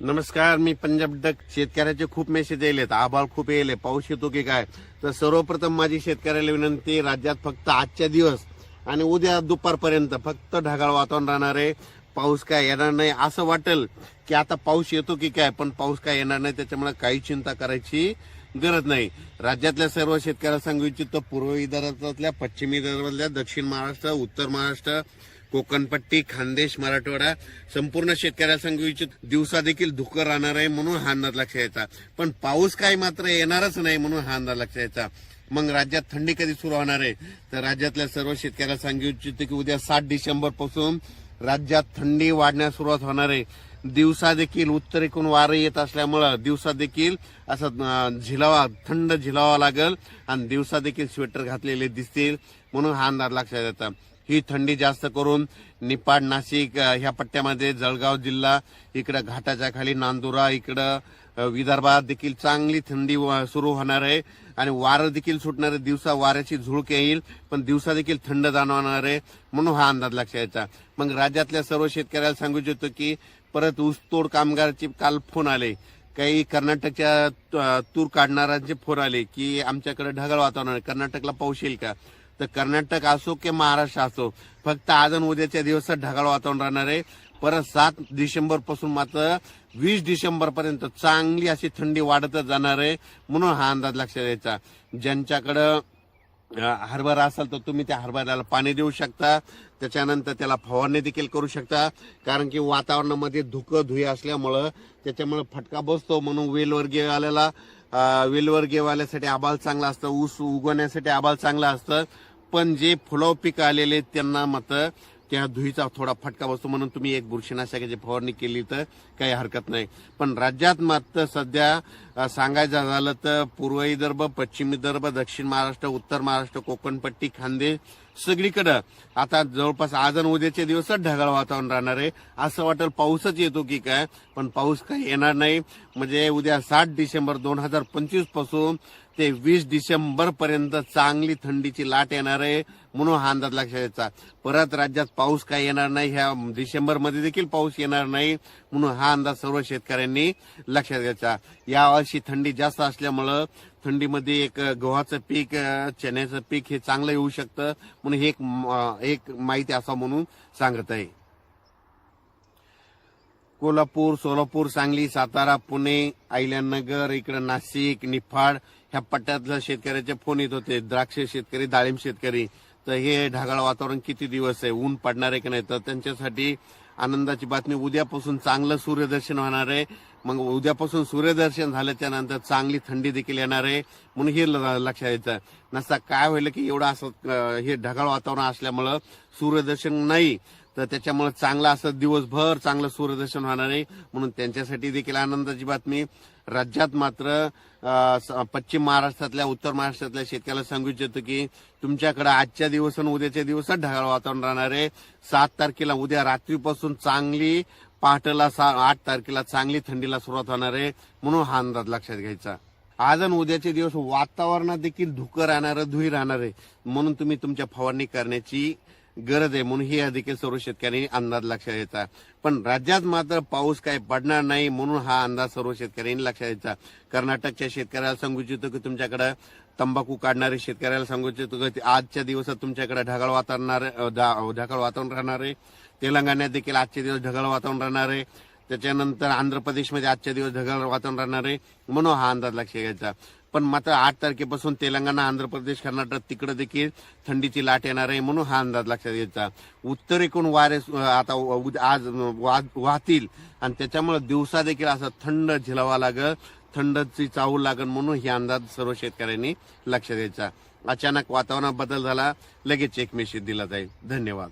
नमस्कार, मी पंजाब डक. शेतकऱ्याचे खूप मेसेज येलेत, आभाळ खूप येले, पाऊस येतो की काय. तर सर्वप्रथम माझी शेतकऱ्याला विनंती, राज्यात फक्त आजच्या दिवस आणि उद्या दुपारपर्यंत फक्त ढगाळ वातावरण राहणार आहे. पाऊस काय येणार नाही. असं वाटेल की आता पाऊस येतो की काय, पण पाऊस काय येणार नाही. त्याच्यामुळे काही चिंता करायची गरज नाही. राज्यातल्या सर्व शेतकऱ्याला सांगू इच्छितो, पूर्व विदर्भातल्या, पश्चिम विदर्भातल्या, दक्षिण महाराष्ट्र, उत्तर महाराष्ट्र, कोकणपट्टी, खानदेश, मराठवाडा संपूर्ण शेतकऱ्याला सांगू इच्छित, दिवसा देखील धुकं राहणार आहे म्हणून हा अंदाज लक्षात यायचा. पण पाऊस काय मात्र येणारच नाही म्हणून हा अंदाज लक्षात यायचा. मग राज्यात थंडी कधी सुरू होणार आहे, तर राज्यातल्या सर्व शेतकऱ्याला सांगू इच्छितो की उद्या 7 डिसेंबर पासून राज्यात थंडी वाढण्यास सुरुवात होणार आहे. दिवसा देखील उत्तरेकडून वारं येत असल्यामुळं दिवसा देखील असं थंड झिलावा लागेल आणि दिवसा देखील स्वेटर घातलेले दिसतील म्हणून हा अंदाज लक्षात येतात. ही थंडी जास्त करून निपाड, नाशिक ह्या पट्ट्यामध्ये, जळगाव जिल्हा, इकडं घाटाच्या खाली नांदुरा, इकडं विदर्भात देखील चांगली थंडी सुरू होणार आहे आणि वारं देखील सुटणार आहे. दिवसा वाऱ्याची झुळूक येईल पण दिवसा देखील थंड जाणवणार आहे म्हणून हा अंदाज लक्षात यायचा. मग राज्यातल्या सर्व शेतकऱ्याला सांगू इच्छितो की परत ऊसतोड कामगारांचे काल फोन आले, काही कर्नाटकच्या तूर काढणाऱ्यांचे फोन आले की आमच्याकडे ढगाळ वातावरण आहे, कर्नाटकला पाऊस येईल का. तर कर्नाटक असो की महाराष्ट्र असो, फक्त आज आणि उद्याच्या दिवसात ढगाळ वातावरण राहणार आहे. परत 7 डिसेंबर पासून मात्र 20 डिसेंबर पर्यंत चांगली अशी थंडी वाढतच जाणार आहे म्हणून हा अंदाज लक्षात द्यायचा. ज्यांच्याकडं हरभरा असेल तर तुम्ही त्या हरभऱ्याला पाणी देऊ शकता, त्याच्यानंतर त्याला फवारणी देखील करू शकता. कारण की वातावरणामध्ये धुई असल्यामुळं त्याच्यामुळे फटका बसतो म्हणून वेलवर्गीयवाल्यासाठी आबाळ चांगलं असतं, ऊस उगवण्यासाठी आबाळ चांगलं असतं. पण जे फुलाव पीक आलेले त्यांना मात्र त्या धुईचा थोडा फटका बसतो म्हणून तुम्ही एक बुरशीनाशकाची फवारणी केली तर काही हरकत नाही. पण राज्यात मात्र सध्या सांगायचं झालं तर पूर्व विदर्भ, पश्चिम विदर्भ, दक्षिण महाराष्ट्र, उत्तर महाराष्ट्र, कोकणपट्टी, खानदेश सगळीकडं आता जवळपास आज आणि उद्याच्या दिवसात ढगाळ वातावरण राहणार आहे. असं वाटेल पाऊसच येतो की काय, पण पाऊस काही येणार नाही. म्हणजे उद्या 7 डिसेंबर 2025 पासून ते 20 डिसेंबर पर्यंत चांगली थंडीची लाट येणार आहे म्हणून हा अंदाज लक्षात यायचा. परत राज्यात पाऊस काही येणार नाही, ह्या डिसेंबर मध्ये देखील पाऊस येणार नाही म्हणून हा अंदाज सर्व शेतकऱ्यांनी लक्षात घ्यायचा. यावर्षी थंडी जास्त असल्यामुळं थंडीमध्ये एक गव्हाचं पीक, चण्याचं पीक हे चांगलं येऊ शकतं म्हणून हे एक माहिती असावं म्हणून सांगत आहे. कोल्हापूर, सोलापूर, सांगली, सातारा, पुणे, अहिल्यानगर, इकडे नाशिक, निफाड ह्या पट्ट्यातल्या शेतकऱ्याचे फोन येत होते. द्राक्ष शेतकरी, डाळिंब शेतकरी, तर हे ढगाळ वातावरण किती दिवस आहे, ऊन पडणार आहे की नाही. तर त्यांच्यासाठी आनंदाची बातमी, उद्यापासून चांगलं सूर्यदर्शन होणार आहे. मग उद्यापासून सूर्यदर्शन झाल्याच्या नंतर चांगली थंडी देखील येणार आहे म्हणून हे लक्षात यायचं. नसता काय होईल की एवढं असं हे ढगाळ वातावरण असल्यामुळं सूर्यदर्शन नाही, तर त्याच्यामुळे चांगलं असं दिवसभर चांगलं सूर्यदर्शन होणार आहे म्हणून त्यांच्यासाठी देखील आनंदाची बातमी. राज्यात मात्र पश्चिम महाराष्ट्रातल्या, उत्तर महाराष्ट्रातल्या शेतकऱ्याला सांगू इच्छितो की तुमच्याकडे आजच्या दिवस आणि उद्याच्या दिवसात ढगाळ वातावरण राहणार आहे. 7 तारखेला उद्या रात्रीपासून चांगली, पहाटेला 8 तारखेला चांगली थंडीला सुरुवात होणार आहे म्हणून हा अंदाज लक्षात घ्यायचा. आज आणि उद्याचे दिवस वातावरणात देखील धुकं राहणार, धुई राहणार आहे म्हणून तुम्ही तुमच्या फवारणी करण्याची गरज आहे म्हणून हे देखील सर्व शेतकऱ्यांनी अंदाज लक्षात घ्यायचा. पण राज्यात मात्र पाऊस काही पडणार नाही म्हणून हा अंदाज सर्व शेतकऱ्यांनी लक्षात घ्यायचा. कर्नाटकच्या शेतकऱ्याला सांगू इच्छितो की तुमच्याकडे तंबाखू काढणारे शेतकऱ्याला सांगू इच्छितो की आजच्या दिवसात तुमच्याकडे ढगाळ वातावरण राहणार आहे. तेलंगणात देखील आजचे दिवस ढगाळ वातावरण राहणार आहे. त्याच्यानंतर आंध्र प्रदेशमध्ये आजच्या दिवस ढगाळ वातावरण राहणार आहे म्हणून हा अंदाज लक्षात घ्यायचा. पण मात्र 8 तारखेपासून तेलंगणा, आंध्र प्रदेश, कर्नाटक तिकडे देखील थंडीची लाट येणार आहे म्हणून हा अंदाज लक्षात घ्यायचा. उत्तरेकडून वारे आता आज वाहतील आणि त्याच्यामुळे दिवसा देखील असं थंड झिलावा लागेल, थंडची चाहूल लागेल म्हणून हे अंदाज सर्व शेतकऱ्यांनी लक्षात घ्यायचा. अचानक वातावरणात बदल झाला, लगेच एक मेसेज दिला जाईल. धन्यवाद.